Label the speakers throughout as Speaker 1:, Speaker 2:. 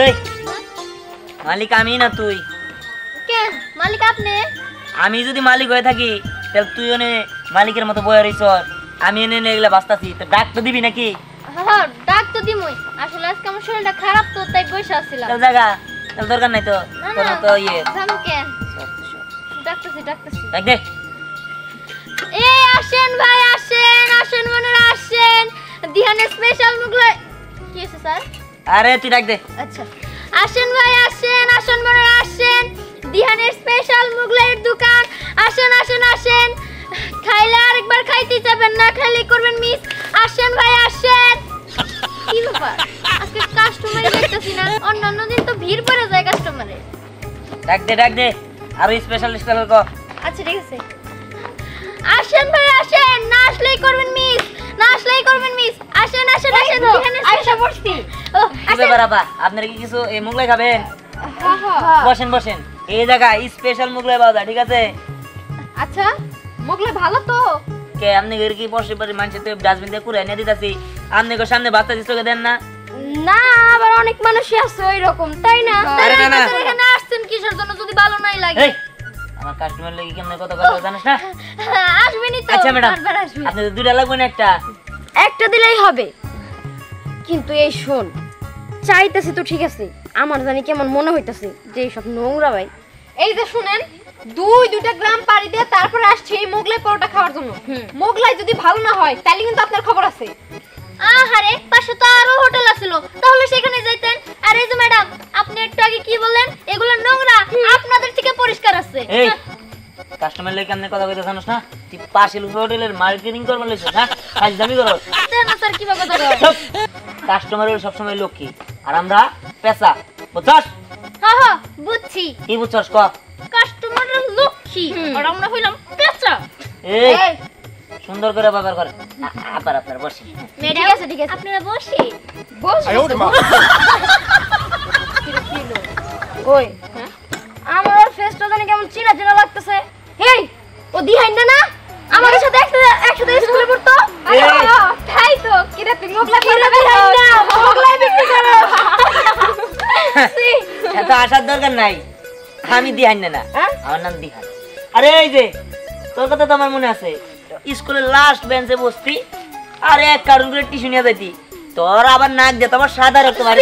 Speaker 1: এই মালিক আমি না তুই।
Speaker 2: কে মালিক আপনি?
Speaker 1: আমি যদি মালিক হয়ে থাকি তাহলে তুই এনে মালিকের মতো বয়ে রইছ, আমি এনে এগুলা বাঁচতাছি, তো ডাক তো দিবি নাকি?
Speaker 2: হ্যাঁ ডাক তো দিমই, আসলে আজকে আমার শরীরটা খারাপ তো তাই বসে আছিলাম।
Speaker 1: তাহলে জায়গা তাহলে দরকার নাই তো তোর তো ইয়ে
Speaker 2: জানো কেন ডাকতেছি
Speaker 1: ডাক দে।
Speaker 2: এই আসেন ভাই আসেন, আসেন মনের আসেন, দিহানের স্পেশাল মুগলাই। কি আছে স্যার?
Speaker 1: আরে তুই ডাক দে।
Speaker 2: আচ্ছা আসেন ভাই আসেন, আসেন মনের আসেন, দিহানের স্পেশাল মুগলাইয়ের দোকান। আসেন আসেন আসেন, খাইলে আরেকবার খাইতে যাবেন, না খাইলে করবেন মিস। আসেন ভাই আসেন। কি ব্যাপার আজকে কাস্টমারই দেখতেছি না? অন্যান্য দিন তো ভিড় পড়ে যায় কাস্টমারে।
Speaker 1: ডাক দে আর স্পেশাল ক।
Speaker 2: আচ্ছা ঠিক আছে। আসেন ভাই আসেন, না আসলেই করবেন মিস, না আসলেই করবেন মিস। আসেন আসেন আসেন, দিহানের আয়শা বসতি। ও
Speaker 1: কি ব্যাপার আপা, আপনারা কি কিছু এই মুগলাই খাবেন?
Speaker 2: হ্যাঁ হ্যাঁ
Speaker 1: বসেন বসেন, এই জায়গায় স্পেশাল মুগলাই পাওয়া যায়, ঠিক আছে?
Speaker 2: আচ্ছা মুগলাই ভালো তো?
Speaker 1: কে আপনি এর কি বসে পড়ে মানুষের ডাস্টবিন দিয়ে কুড়াই নিয়ে দিতেছি, আপনি সামনে বাচ্চা দিচ্ছে দেন না?
Speaker 2: না আবার অনেক মানুষই আছে ওই রকম, তাই না?
Speaker 1: আরে না না,
Speaker 2: এখানে আসছেন কিসের জন্য যদি ভালো নাই লাগে?
Speaker 1: এই আমার কাস্টমার লাগি কেমনে কত কথা জানিস না?
Speaker 2: আসবেনই তো।
Speaker 1: আচ্ছা ম্যাডাম,
Speaker 2: বারবার আসবেন।
Speaker 1: আপনি দুইটা লাগবে না একটা?
Speaker 3: একটা দিলেই হবে, কিন্তু এই শোন, চাইতেছি তো ঠিক আছে, আমার জানি কেমন মনে হইতাছে যে এইসব নোংরা ভাই।
Speaker 2: এই যে শুনেন, দুইটা গ্রাম পাড়ি দিয়ে তারপর আসছে এই মোগলাই পরোটা খাওয়ার জন্য। মোগলাই যদি ভালো না হয় তাহলে কিন্তু আপনার খবর আছে। আহারে পাশে তো আরো হোটেল আছিল, তাহলে সেখানে যাইতেন। আর এই যে ম্যাডাম আপনি একটু আগে কি বললেন এগুলো নোংরা, আপনাদের থেকে পরিষ্কার আছে।
Speaker 1: এই কাস্টমার লাগি কেমনে কথা কইতে জানিস না? তুই পাশের হোটেলের মার্কেটিং করবার লইছিস না? কাজ দামি করো
Speaker 2: না স্যার কিভাবে ধরো?
Speaker 1: কাস্টমারের সব সময় লক্ষ্মী আর আমরা পেশা, বুঝছস?
Speaker 2: হ্যাঁ হ্যাঁ বুঝছি,
Speaker 1: কি বুঝছস ক?
Speaker 2: কাস্টমারের লক্ষ্মী আর আমরা হইলাম পেঁচা।
Speaker 1: এই সুন্দর করে ব্যবহার করে। আপনার বসি।
Speaker 2: ঠিক আছে ঠিক আছে, আপনারা বসি বসি।
Speaker 3: ওই আমার ওর ফেসটা জানি কেমন চিনা চিনা লাগতেছে। এই ও দিহাইন না, আমাদের সাথে একসাথে স্কুলে পড়তো।
Speaker 2: তাই তো কিরে তুই মোগলাই
Speaker 3: বিক্রি করো।
Speaker 1: এত আসার দরকার নাই, আমি দিহান না, আমার নাম দিহান। আরে এই যে তোর কথা তো আমার মনে আছে, স্কুলের লাস্ট বেঞ্চে বসতি আর এক কারণ করে টিস্যু নিয়ে যাইতি, তোর আবার নাক দিয়ে তোমার সাদা রাখতে পারি।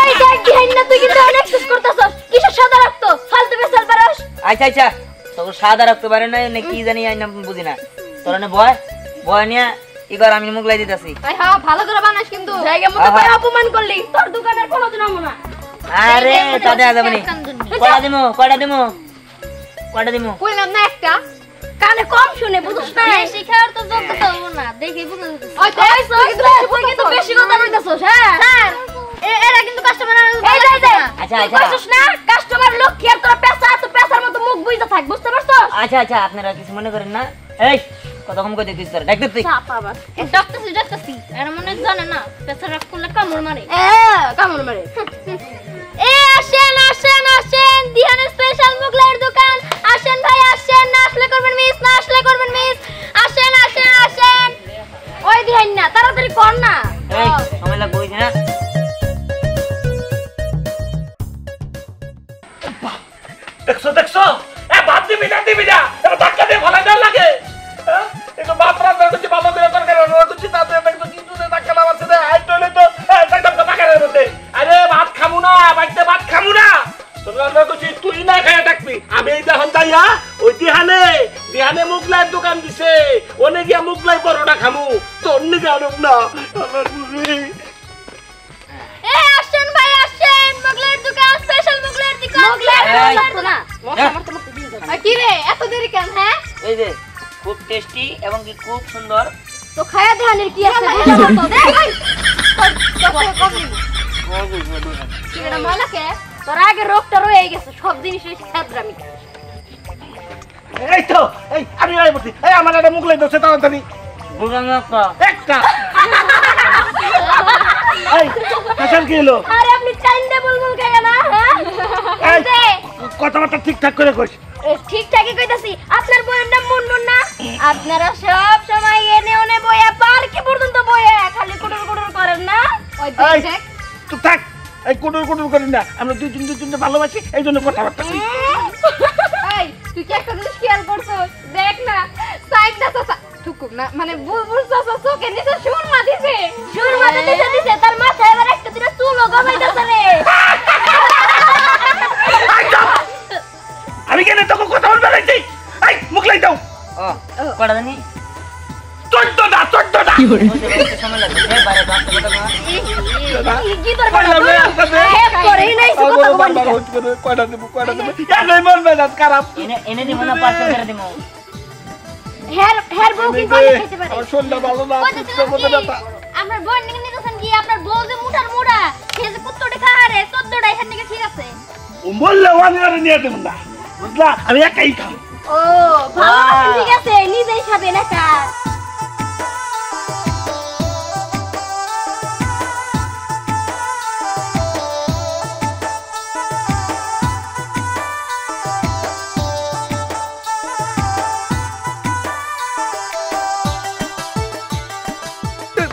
Speaker 2: এই দেখ দিহাইন না, তুই কিন্তু অনেক শেষ করতেছস। কিসের সাদা রাখতো ফালতু বেসাল পারস?
Speaker 1: আচ্ছা তোর সাদা রাখতে পারে না কি জানি আই না বুঝি না। তোর না বয় নিয়ে এবার আমি মুগলাই দিতেছি।
Speaker 2: হ্যাঁ ভালো করে বানাস, কিন্তু
Speaker 3: জায়গা মতো করে অপমান করলি, তোর দোকানের কোনোদিন আমো না।
Speaker 1: আরে তা দেয়া যাবে না। কয়টা দিমু
Speaker 2: কইলাম না একটা,
Speaker 3: কানে কম শুনে বুঝছ না?
Speaker 2: শিখার তো যোগ্যতা হবো না, দেখি বুঝতে।
Speaker 3: ওই তুই কিন্তু বেশি কথা কইতাছস। হ্যাঁ
Speaker 2: স্যার এরা কিন্তু কাস্টমার
Speaker 1: আচ্ছা
Speaker 3: বুঝছস না? কাস্টমার লক্ষ্মী আর তোর পেশা, তো পেশার মতো মুখ বুইজা থাক, বুঝতে পারছস?
Speaker 1: আচ্ছা আপনারা কিছু মনে করেন না। এই কত কম কই দিছিস তোর, ডাক দে তুই।
Speaker 3: চাপ আবার
Speaker 2: ডাক্তারছি এরা মনে জানে না পেশা রাখ করলে কামড় মারে।
Speaker 3: কামড় মারে।
Speaker 2: এ আসেন আসেন আসেন, দিহানের স্পেশাল মুগলাইয়ের দোকান। আসেন ভাই আসেন, না আসলে করবেন মিস, না আসলে করবেন মিস। আসেন আসেন আসেন।
Speaker 3: ওই দিহাইন না, তাড়াতাড়ি কর না।
Speaker 1: এই সময় লাগবে কইছি না।
Speaker 4: দেখছো এ ভাত দিবি না এবার ধাক্কা দিয়ে ফলাই দেওয়া লাগে। একটু ভাত রান্না করছি ভালো করে তরকারি রান্না করছি, তাতে দেখছো কিন্তু ধাক্কা না মারছে হাইট হইলে তো একদম পাকারের মধ্যে। আরে ভাত খামু না, বাড়িতে ভাত খামু না, তোর রান্না করছি তুই না খাইয়া থাকবি। আমি এই যখন যাইয়া ওই দিহানে মুগলাইয়ের দোকান দিছে, ওনে গিয়া মুগলাই পরোটা খামু, তোর নিকে আনুক না।
Speaker 2: এ আসেন ভাই আসেন, মুগলাইয়ের দোকান, স্পেশাল মুগলাইয়ের দোকান। মুগলাইয়ের
Speaker 3: তো না মশা মারতে মারতে দিন যাবে।
Speaker 2: কি রে এত দেরি কেন? হ্যাঁ
Speaker 1: এই যে খুব টেস্টি এবং কি খুব সুন্দর।
Speaker 3: তো খায়া দেহানের কি আছে?
Speaker 2: ময়লাকে
Speaker 3: তোর আগে রোগটা রয়ে গেছে, সব জিনিস ছাত্রামি।
Speaker 4: এই তো এই আমি আই বলছি, এই আমার একটা মুগলাই দছে তাড়াতাড়ি
Speaker 1: বুঝলাম না
Speaker 4: একটা। এই হাসান কি হলো?
Speaker 3: আরে আপনি চাইন্দা বুলবুল খায় না? হ্যাঁ
Speaker 4: কথাবার্তা ঠিকঠাক করে কইস।
Speaker 3: ঠিকঠাকই কইতাছি। আপনার বইয়ের নাম মুনমুন না? আপনারা সব সময় এনে ওনে বইয়া পার্কে পর্যন্ত বইয়া খালি কুটুর কুটুর করেন না?
Speaker 2: ওই
Speaker 4: এই
Speaker 2: দেখ
Speaker 4: তুই থাক, এই কুটুর কুটুর করি না, আমরা দুজনে ভালোবাসি, এই জন্য কথাবার্তা কই।
Speaker 3: এই তুই কি একটা জিনিস খেয়াল করছস? দেখ না সাইডটা চাচা থুকুম না মানে বুলবুল চাচা চোখে নিচে সুরমা দিছে।
Speaker 2: সুরমা দিছে তার মাথায় এবার একটা দিনে চুলও গজাইতাছে রে।
Speaker 4: আমি কেন তোকে কথা বলবে নাকি? এই মুখ লাই দাও।
Speaker 1: ও কটা জানি
Speaker 4: 14টা
Speaker 1: সময় লাগবে বাইরে তো আসতে কথা না
Speaker 2: কি তোর
Speaker 3: হেপ করেই নাই সে কথা বলবি।
Speaker 4: কয়টা দেব এই মন মেজাজ খারাপ।
Speaker 1: এনে দিব না পার্সেল করে দিব
Speaker 2: হেয়ার বউ কি করে খেতে পারে?
Speaker 4: আমার শরীরটা ভালো না, ফুটতে মধ্যে ব্যথা।
Speaker 2: আপনার বোন নিকে নিতেছেন কি আপনার বউ যে মুঠার মুড়া সে যে কুত্তটে খাহারে 14টা এখান থেকে ঠিক আছে।
Speaker 4: ও বললে ওয়ানিয়ারে নিয়ে দেব না, বুঝলা? আমি একাই খাম।
Speaker 2: ও ভালো ঠিক আছে নিজেই খাবে না কা।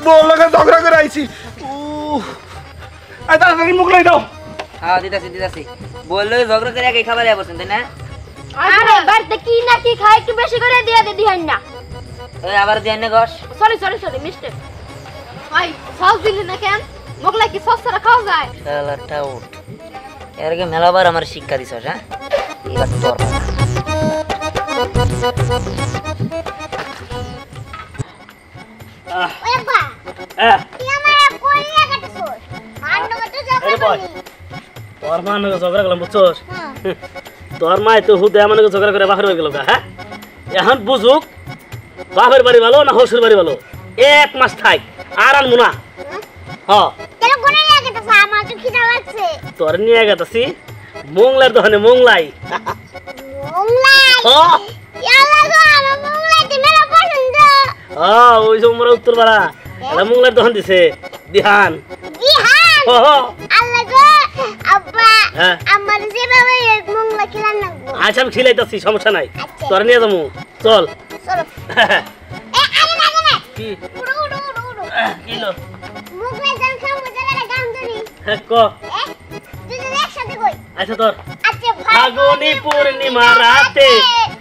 Speaker 4: বল লাগে ঝগড়া করে আইছি। আই তাড়াতাড়ি মুখ লাই দাও।
Speaker 1: হ্যাঁ দিতাছি বললো ঝগড়া করে একই খাবার বসেন তাই না?
Speaker 2: আরে বাড়িতে কি না কি খায় একটু বেশি করে দিয়ে দে দিহান না।
Speaker 1: ওই আবার দেন না গস।
Speaker 2: Sorry mistake.
Speaker 3: ভাই সস দিলি না কেন? মোগলা কি সস ছাড়া খাওয়া যায়?
Speaker 1: শালাটা উঠ এর আগে মেলাবার আমার শিক্ষা দিছস হ্যাঁ এবার তোর
Speaker 2: ওবা
Speaker 4: হ্যাঁ
Speaker 2: তুই আমার কোল লাগাতেছস আর নগদ
Speaker 5: আরে বয়
Speaker 2: যাবে
Speaker 5: তোর মা নাকি ঝগড়া করলাম বুঝছস
Speaker 2: হ্যাঁ
Speaker 5: তোর মা তো হুদে আমার ঝগড়া করে বাহির হয়ে গেল হ্যাঁ এখন বুঝুক বাপের বাড়ি ভালো না শ্বশুর বাড়ি ভালো 1 মাস থাক আর আনবো না হ্যাঁ
Speaker 2: কেন কোনে লাগাতেছ আমার তো খিদা লাগছে
Speaker 5: তোর নিয়ে গেছি মোংলার দোকানে মোংলাই
Speaker 2: মোংলাই
Speaker 5: হ্যাঁ
Speaker 2: ইয়ালা গো আমার মোংলাই তে মেলা পছন্দ
Speaker 5: হ্যাঁ ওই যে মোর উত্তর পাড়া এটা মোংলার দোকান দিছে দিহান
Speaker 2: দিহান
Speaker 5: হ্যাঁ
Speaker 2: আল্লাহ গো আব্বা
Speaker 5: হ্যাঁ।
Speaker 2: আমার যেভাবে এক মোংলাই খিলা লাগবো
Speaker 5: আচ্ছা আমি খিলাইতাছি সমস্যা নাই তোর নিয়ে যাবো চল
Speaker 2: চলো এ আগে না
Speaker 5: কি
Speaker 2: উড়ো
Speaker 5: কিলো
Speaker 2: মোংলাই জান খাবো জায়গাটা গান ধরি
Speaker 5: হ্যাঁ ক
Speaker 2: এ দুজন একসাথে কই
Speaker 5: আচ্ছা তোর
Speaker 2: আচ্ছা
Speaker 5: ফাগুনি পূর্ণিমা রাতে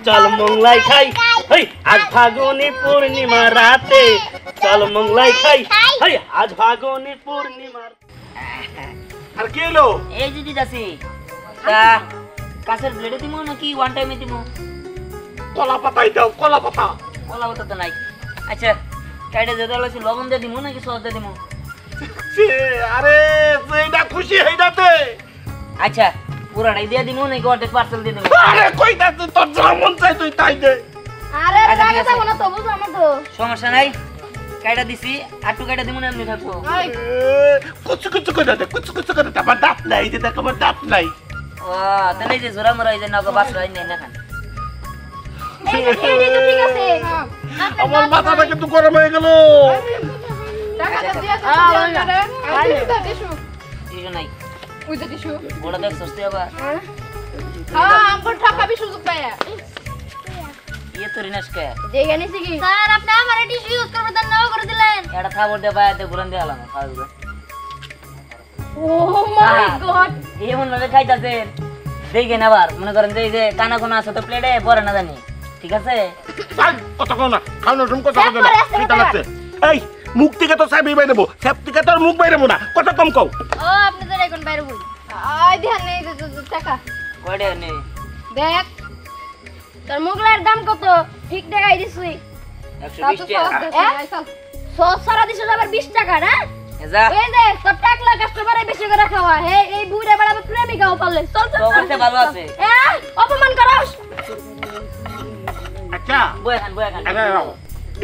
Speaker 5: চল মোংলাই খাই হেই আজ ফাগুনি পূর্ণিমা রাতে চল মোংলাই খাই হেই আজ ফাগুনি পূর্ণিমা
Speaker 4: আর কি হলো?
Speaker 1: এই যে দিতাছি তা কাছের ব্লেডে দিমু নাকি ওয়ান টাইমে দিমু?
Speaker 4: কলা পাতাই দাও, কলা পাতা।
Speaker 1: কলা হতো তো নাই। আচ্ছা কাইডে যেটা লইছি লবণ দিয়ে দিমু নাকি সস দিয়ে দিমু?
Speaker 4: আরে যেটা খুশি হেইটাতে।
Speaker 1: আচ্ছা পুরাটাই দিয়ে দিমু নাকি অর্ধেক পার্সেল দিয়ে দিমু?
Speaker 4: আরে কইতা তোর যা মন চাই তুই তাই দে।
Speaker 3: আরে
Speaker 1: আচ্ছা, ঠিক
Speaker 3: রাগে
Speaker 1: আছে।
Speaker 3: যাবো না তো বুঝো আমার তো।
Speaker 1: সমস্যা নাই কাইটা দিছি আটটু কাইটা দিমু না এমনি থাকবো।
Speaker 3: ওই
Speaker 4: কুচু কুচু করে দে, কুচু কুচু করে দে। আমার দাঁত নাই, যে দেখ আমার দাঁত নাই।
Speaker 1: ও তাহলে এই যে জোড়া মরা এই যে নগো বাস রাই নেই না খান।
Speaker 2: এই তো ঠিক আছে
Speaker 4: আমার মাথাটা কিন্তু গরম হয়ে গেল।
Speaker 3: টাকাটা দিয়া তো আরে টিস্যু
Speaker 1: কিছু নাই
Speaker 3: ওই যে টিস্যু
Speaker 1: বড় দেখ সস্তে আবার
Speaker 3: হ্যাঁ আমগো ঠকাবি সুযোগ পায়া
Speaker 1: ইয়ে তো রিনাস কে
Speaker 3: যেখানে সিগি
Speaker 2: স্যার আপনি আমার টিস্যু ইউজ করবেন না নাও করে দিলেন
Speaker 1: এটা খাবার দিয়ে বাইরে ঘুরান দিয়ে আলাম খাওয়া দিবেন
Speaker 3: ও মাই গড
Speaker 1: এমন ভাবে খাইতাছেন দেখেন আবার মনে করেন যে এই যে কানা কোনা আছে তো প্লেটে পরে না জানি ঠিক আছে
Speaker 4: চাই কথা কও না, খাওয়া তুমি কথা কও না। ঠিক আছে এই মুখ থেকে তো চাবি বাইরে দেবো, সেপ থেকে তো আর মুখ বাইরে দেবো না, কথা কম কও।
Speaker 2: ও আপনি তো এখন বাইরে বই
Speaker 3: আই দেখান নেই টাকা
Speaker 1: কয়টা নেই
Speaker 3: দেখ
Speaker 2: তোর মোগলার দাম কত ঠিক টাকাই দিছুই
Speaker 1: 120 টাকা
Speaker 2: সস সারা দিছ আবার 20 টাকা না
Speaker 1: যা
Speaker 2: এই যে তোর টাকলা কাস্টমারে বেশি করে খাওয়া হে এই বুইরা বেড়া প্রেমিকাও পারলে চল চল
Speaker 1: তো করতে ভালো আছে
Speaker 2: এ অপমান করস
Speaker 4: আচ্ছা
Speaker 1: বয় খান
Speaker 4: আরে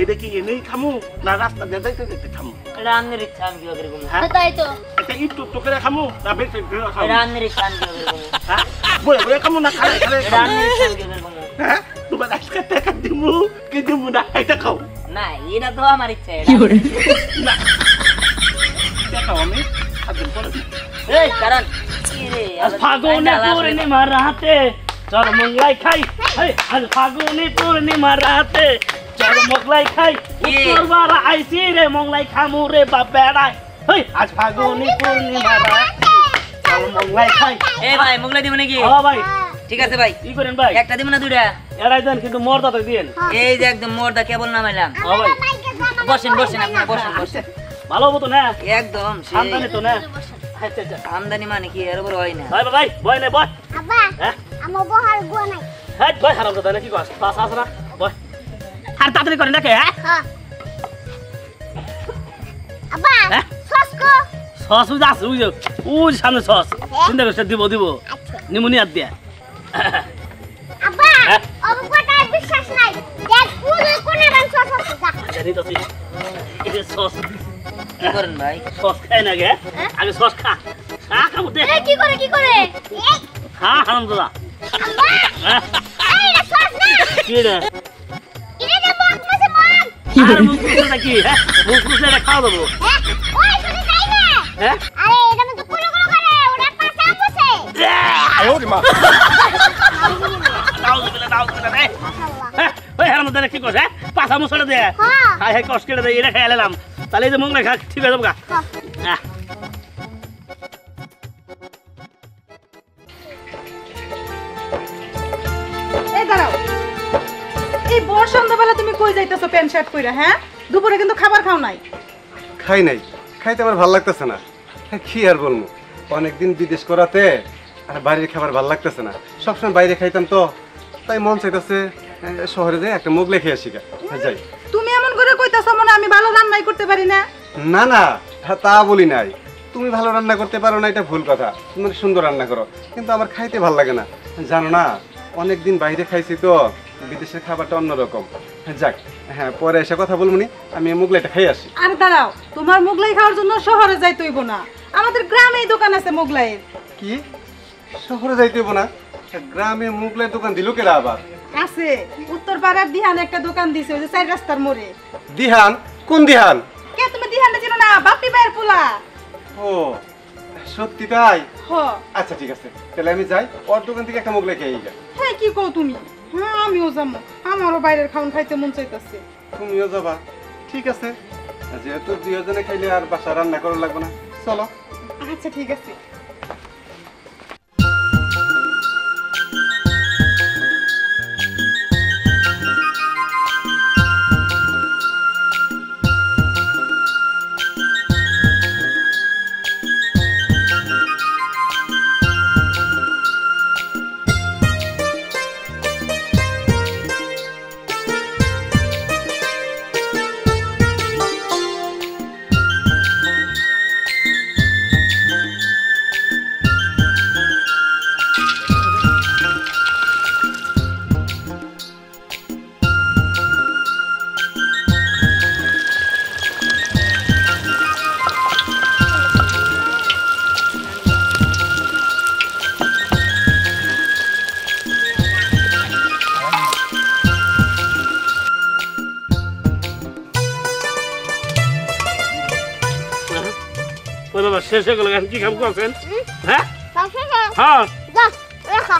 Speaker 4: এটা কি এনেই খামু না রাস্তা দিয়ে যাইতে যাইতে খামু?
Speaker 1: এটা আমনের ইচ্ছা আমি কি করে করব
Speaker 4: হ্যাঁ
Speaker 2: তাই তো
Speaker 4: এটা একটু তো করে খামু না বেশি করে খামু?
Speaker 1: এটা আমনের ইচ্ছা আমি কি করে করব
Speaker 4: হ্যাঁ বই বই খামু না খালে খালে
Speaker 1: এটা
Speaker 4: খামু?
Speaker 1: আমনের ইচ্ছা আমি কি করে করব
Speaker 4: হ্যাঁ তোমার আজকে টাকা দিমু কি দিমু না এটা খাও
Speaker 1: না এটা তো আমার ইচ্ছা এটা
Speaker 4: না টাকা আমি খাদ্য করে দিই।
Speaker 1: এই কারণ কি রে
Speaker 5: আজ ফাগুনি পূর্ণিমা রাতে চল মোংলাই খাই হেই আজ ফাগুনি পূর্ণিমা রাতে চল মোংলাই খাই উত্তর বারা আইছি রে মোংলাই খামু রে বাপ বেড়াই হেই আজ ফাগুনি পূর্ণিমা রাতে চল মোগলাই খাই
Speaker 1: এ ভাই মোগলাই দিব নাকি
Speaker 5: হ্যাঁ ভাই
Speaker 1: ঠিক আছে ভাই
Speaker 5: কি করেন ভাই
Speaker 1: একটা দিব না দুইটা
Speaker 5: এড়াই দেন কিন্তু মর্দাটা দিয়েন
Speaker 1: এই যে একদম মোরদা কেবল নামাইলাম
Speaker 5: হ্যাঁ ভাই
Speaker 1: বসেন বসেন আপনি বসেন
Speaker 5: ভালো হবো তো না
Speaker 1: একদম সেই
Speaker 5: আমদানি তো না আচ্ছা আচ্ছা
Speaker 1: আমদানি মানে কি এর উপর হয় না
Speaker 5: ভাই ভাই বয় নাই বয়
Speaker 3: আব্বা
Speaker 5: হ্যাঁ
Speaker 3: আমার বহার গুয়া নাই
Speaker 5: হ্যাঁ বয় হারাম দাদা নাকি কস পাস আস না বয় আর তাড়াতাড়ি করেন নাকি হ্যাঁ
Speaker 3: হ্যাঁ আব্বা
Speaker 5: হ্যাঁ?
Speaker 3: সসকো
Speaker 5: সস বুঝে আছে বুঝো ওই সামনে সস চিন্তা করছে দিব দিব নিমোনিয়া দিয়া
Speaker 3: আব্বা
Speaker 5: হ্যাঁ?
Speaker 3: ওর কথা বিশ্বাস নাই দেখ কোনে রান সস আছে যা
Speaker 5: জানি তো এই সস
Speaker 1: কি করেন ভাই
Speaker 5: সস খাই না গে আগে সস খা খা খাবো দে
Speaker 2: এই কি করে
Speaker 3: এই
Speaker 5: খা হারাম দাদা
Speaker 3: আব্বা
Speaker 5: হ্যাঁ
Speaker 3: এই এটা সস না
Speaker 5: কি রে
Speaker 3: এটা তো মগ আছে মগ
Speaker 5: আর মুখ কুসে কি হ্যাঁ মুখ কুসে খাওয়া দেবো
Speaker 3: হ্যাঁ ওই শুনি তাই না
Speaker 5: হ্যাঁ
Speaker 3: আরে এটা মধ্যে কুলো কুলো করে ওটা পাশে আছে
Speaker 5: ওই হারাম দাদা কি কস হ্যাঁ পাছা মুছড়ে দে
Speaker 3: হ্যাঁ
Speaker 5: হাই হাই কষ্ট কেটে দে এটা খাই এলাম তাহলে এই যে মোগলাই খা ঠিক আছে গা হ্যাঁ
Speaker 6: এই দাঁড়াও এই ভোর সন্ধ্যাবেলা তুমি কই যাইতেছো প্যান্ট শার্ট কইরা হ্যাঁ দুপুরে কিন্তু খাবার খাও নাই
Speaker 7: খাই নাই খাইতে আমার ভালো লাগতেছে না কি আর বলবো অনেকদিন বিদেশ করাতে আর বাইরের খাবার ভালো লাগতেছে না সবসময় বাইরে খাইতাম তো তাই মন চাইতেছে শহরে যাই একটা মোগলাই খেয়ে আসি যাই
Speaker 6: তুমি এমন করে কইতাছো মনে হয় আমি ভালো রান্নাই করতে পারি না
Speaker 7: না না তা বলি নাই তুমি ভালো রান্না করতে পারো না এটা ভুল কথা তুমি সুন্দর রান্না করো কিন্তু আমার খাইতে ভালো লাগে না জানো না অনেকদিন বাইরে খাইছি তো বিদেশের খাবারটা অন্যরকম যাক হ্যাঁ পরে এসে কথা বলবো নি আমি মোগলাইটা খাই আসি
Speaker 6: আর দাঁড়াও তোমার মোগলাই খাওয়ার জন্য শহরে যাইতে হইব না আমাদের গ্রামেই দোকান আছে মোগলাইয়ের
Speaker 7: কি শহরে যাইতে হইব না গ্রামে মোগলাই দোকান দিল কেরা আবার
Speaker 6: আছে উত্তর পাড়ার দিহান একটা দোকান দিছে ওই যে চার রাস্তার মোড়ে
Speaker 7: দিহান কোন দিহান
Speaker 6: কে তুমি দিহানটা চিনো না বাপি ভাইয়ের পোলা
Speaker 7: ও সত্যি তাই
Speaker 6: হ
Speaker 7: আচ্ছা ঠিক আছে তাহলে আমি যাই ওর দোকান থেকে একটা মোগলাই খেয়ে যাই
Speaker 6: হ্যাঁ কি কও তুমি হ্যাঁ আমিও যাবো আমারও বাইরের খাওন খাইতে মন চাইতেছে
Speaker 7: তুমিও যাবা ঠিক আছে যেহেতু দুজনে খাইলে আর বাসা রান্না করা লাগবে না চলো
Speaker 6: আচ্ছা ঠিক আছে
Speaker 5: ওই বাবা শেষ হয়ে গেল কি কাম করছেন হ্যাঁ
Speaker 3: পাশে
Speaker 5: হ্যাঁ
Speaker 3: যা রাখা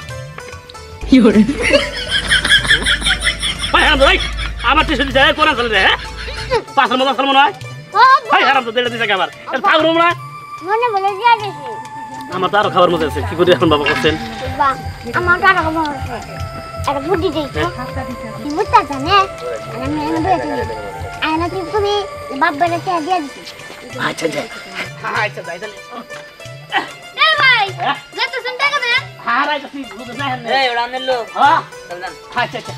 Speaker 5: ভাই হারাম ভাই আমার টিউশন যায় কোন চলে হ্যাঁ পাঁচের মতো আসল মনে হয়
Speaker 3: ও
Speaker 5: ভাই হারাম তো দেড় দিছে খাবার থাক রুম না
Speaker 3: মনে বলে দিয়া দিছি
Speaker 5: আমার তো আরো খাবার মধ্যে আছে কি করে এখন বাবা করছেন
Speaker 3: বা আমার টাকা কম আছে একটা বুদ্ধি দেই তো বুঝতা জানে আমি এনে বলেছি আয়না তুই কবি বাপ বলে কে দিয়া দিছি
Speaker 5: আচ্ছা যাই আচ্ছা যাই তাহলে
Speaker 2: এই ভাই
Speaker 5: হ্যাঁ?
Speaker 2: যাইতেছেন টাকা দেন
Speaker 5: হ্যাঁ রাইট তুই বুঝতে না
Speaker 1: এই ওরা আনলো
Speaker 5: হ্যাঁ
Speaker 1: চল যান
Speaker 5: আচ্ছা আচ্ছা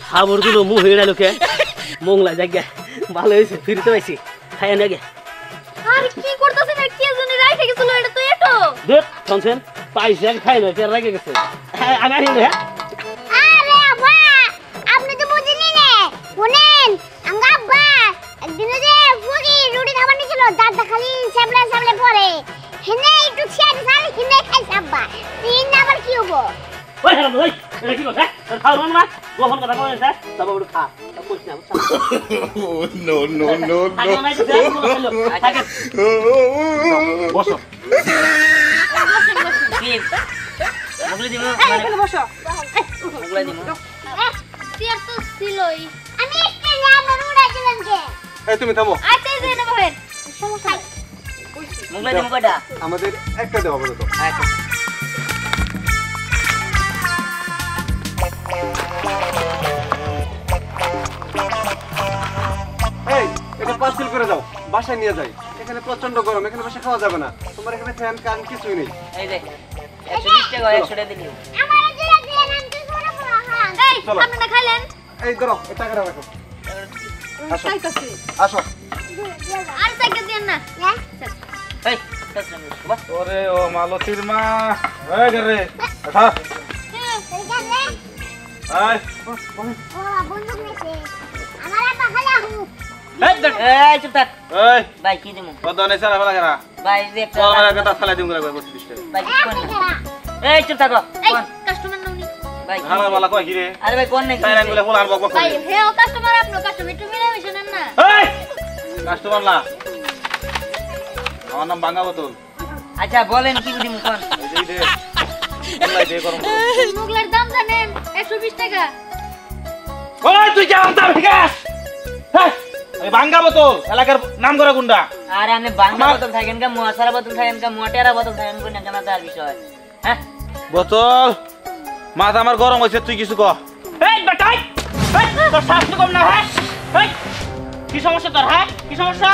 Speaker 5: খাবার গুলো মুখ হয়ে গেল কে মোংলা জায়গা ভালো হয়েছে ফিরতে পাইছি খাই নাগে
Speaker 2: আর কি করতেছেন আর কি জানি রাইখে গেছিল এটা তো এটো
Speaker 5: দেখ শুনছেন পাইছে খাই না রেগে গেছে হ্যাঁ আমি আসি হ্যাঁ
Speaker 3: আরে আব্বা আপনি তো বুঝিনি নে শুনেন আঙ্গা আব্বা একদিন যে ফুরি রুটি খাবার নিছিল দাঁত খালি সামনে সামনে পড়ে হেনে একটু ছিয়ার সালে কিনে খাইছে আব্বা তিন আবার কি হবো
Speaker 5: ওই হারাম ভাই এটা কি কথা খাওয়া না গোপন কথা কইছে তবে ওটা খা কইছ না
Speaker 7: নো নো নো
Speaker 5: আগে নাই তো আগে
Speaker 7: বসো
Speaker 1: কি মোগলাই দিব
Speaker 6: এই এখানে বসো
Speaker 1: মোগলাই দিব
Speaker 2: চেয়ার তো ছিলই।
Speaker 3: আমি স্টেজে আমার উড়াইছিলাম কে?
Speaker 7: এই তুমি থামো,
Speaker 2: আচ্ছা এই যে নেবো হেন। সমস্যা নাই।
Speaker 1: মুগলাই তুমি কয়টা?
Speaker 7: আমাদের একটা দেওয়া হবে তো।
Speaker 1: আচ্ছা।
Speaker 7: এই এটা পার্সেল করে দাও, বাসায় নিয়ে যাই। এখানে প্রচন্ড গরম, এখানে বসে খাওয়া যাবে না। তোমার এখানে ফ্যান কান কিছুই নেই।
Speaker 1: এই যে 120 টাকা 100 টাকা দিলি।
Speaker 3: আমার জুড়ে দিয়ে নাম তুই মনে পড়া হ্যাঁ।
Speaker 2: এই
Speaker 7: চলো।
Speaker 2: আপনি না খাইলেন?
Speaker 7: এই ধরো, এই টাকাটা রাখো। আসো
Speaker 6: খাইতাছি।
Speaker 7: আসো।
Speaker 2: আর টাকা দেন না।
Speaker 1: এই সাসরাম বাস।
Speaker 4: ওরে ও মালতীর মা এই রে আচ্ছা এই
Speaker 3: ও বন্ধু নেছে আমার আপা খালা হু
Speaker 1: এই চুপ থাক।
Speaker 4: এই
Speaker 1: ভাই কি দিমু?
Speaker 4: কত নেছে না ফেলা কেনা
Speaker 1: ভাই যে একটা
Speaker 4: তোর মানে কথা ফেলা দিম করে 32 টাকা
Speaker 1: ভাই কি কোন না? এই চুপ থাকো।
Speaker 2: এই
Speaker 1: কোন?
Speaker 2: কাস্টমার নাউনি।
Speaker 1: ভাই কি?
Speaker 4: আমার বালা কয় কি রে
Speaker 1: আরে ভাই কোন নাকি?
Speaker 4: তাই আঙ্গুলে ফুল আনবো কখন
Speaker 2: ভাই হে ও কাস্টমার আপনো কাস্টমার একটু মিলামিশা নেন না।
Speaker 4: এই কাস্টমার না আমার নাম বাঙ্গা বোতল
Speaker 1: আচ্ছা বলেন কি দিমু কোন?
Speaker 4: এই যে দে বলাই দে গরম
Speaker 2: মুগলার দাম জানেন 120 টাকা।
Speaker 4: ওই তুই কেমন দাম বিকাশ এই বাঙ্গা বোতল এলাকার নাম করা গুন্ডা
Speaker 1: আরে আপনি বাংলা বোতল থাকেন কা মুয়াসারা বোতল থাকেন কা মুয়াটেরা বোতল থাকেন কোন না কেন তার বিষয় হ্যাঁ
Speaker 4: বোতল মাথা আমার গরম হইছে তুই কিছু কহ
Speaker 5: এই বেটাই এই তোর শাস্তি কম না হ্যাঁ এই কি সমস্যা তোর হ্যাঁ কি সমস্যা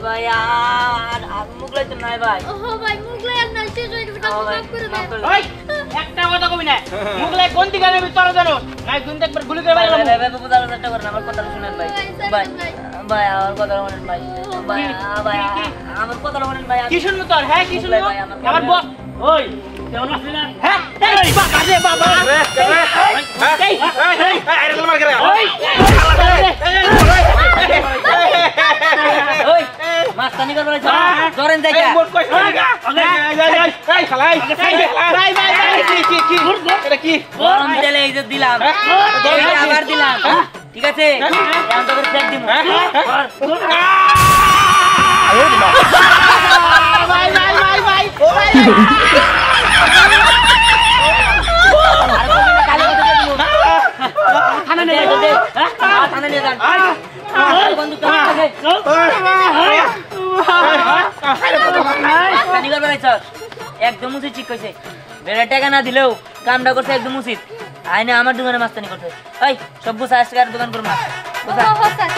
Speaker 1: ভাই আর মুগলাই তো নাই ভাই
Speaker 2: ও ভাই মুগলাই আর নাই শেষ হয়ে গেছে কাজ মাফ করে দেন।
Speaker 5: ওই একটা কথা কবি না মুগলে কোন দিকে যাবি তোরা জানো নাই দুই একবার গুলি করে
Speaker 1: ভাই
Speaker 5: বাইরে
Speaker 1: ভাই ভাই বুঝার চেষ্টা করেন আমার কথা শুনেন ভাই ভাই ভাই আমার কথা শুনেন ভাই ভাই ভাই আমার কথা শুনেন ভাই
Speaker 5: কি শুনবো তোর হ্যাঁ কি শুনবো
Speaker 1: ভাই, আমার
Speaker 5: আমার বস ওই কেমন আছিস না হ্যাঁ এই বাবা রে বাবা এই
Speaker 4: এই আরে মার করে
Speaker 5: ওই
Speaker 1: ওই মাস্তানি করবে জরেন যাই
Speaker 4: এই মোট কইছ না এই খালাই
Speaker 5: বাই বাই বাই
Speaker 4: কি এটা কি
Speaker 1: গরম তেলে এই যে দিলাম এইটা আবার দিলাম ঠিক আছে এখন তো করে ফেক দিমু
Speaker 5: বাই বাই বাই বাই
Speaker 1: আর কবি না কালে কথা দিমু
Speaker 5: থানা নিয়ে
Speaker 1: দে থানা নিয়ে যান বন্ধু তো আছে মাস্তানি করবে না স্যার একদম উচিত ঠিক কইছে বেড়া টাকা না দিলেও কামটা করছে একদম উচিত আইনে আমার দোকানে মাস্তানি করছে এই সব গুছা আজকে আর দোকান করব না
Speaker 2: ও স্যার